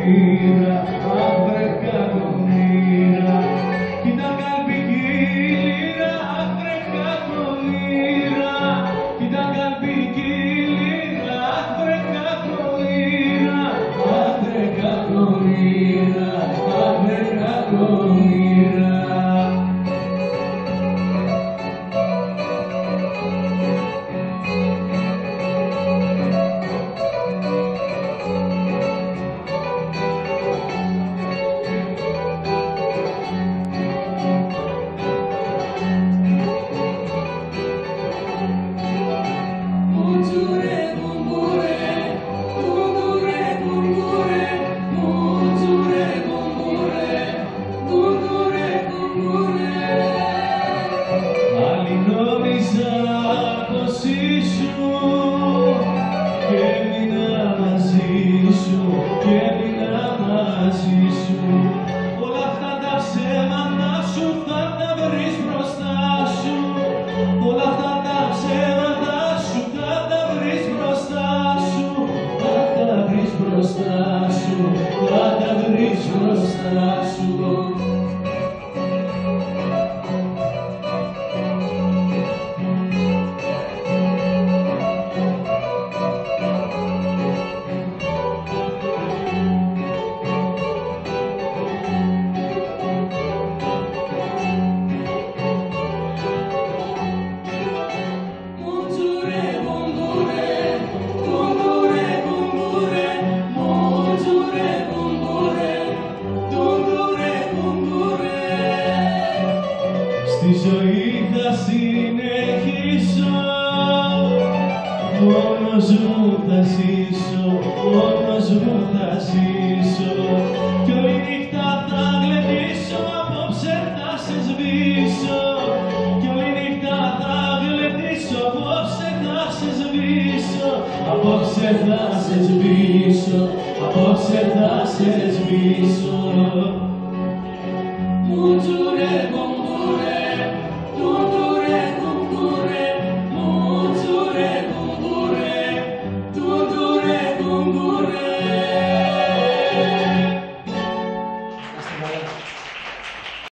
κακομοίρα, αχ βρε κακομοίρα. Κοίτα καλπική λύρα, αχ βρε κακομοίρα. Κοίτα καλπική λύρα, αχ βρε κακομοίρα. Αχ βρε κακομοίρα, αχ βρε κακομοίρα. Όλα αυτά τα ψέματα σου θα τα βρεις μπροστά σου. Όλα αυτά τα ψέματα σου θα τα βρεις μπροστά σου. Θα τα βρεις μπροστά σου. Θα τα βρεις μπροστά σου. Στη ζωή θα συνεχίσω, μόνος μου θα ζήσω, μόνος μου θα ζήσω. Κι όλη νύχτα θα γλεντήσω, απόψε θα σε σβήσω. Κι όλη νύχτα θα γλεντήσω, απόψε θα σε σβήσω. Απόψε θα σε σβήσω, απόψε θα σε σβήσω.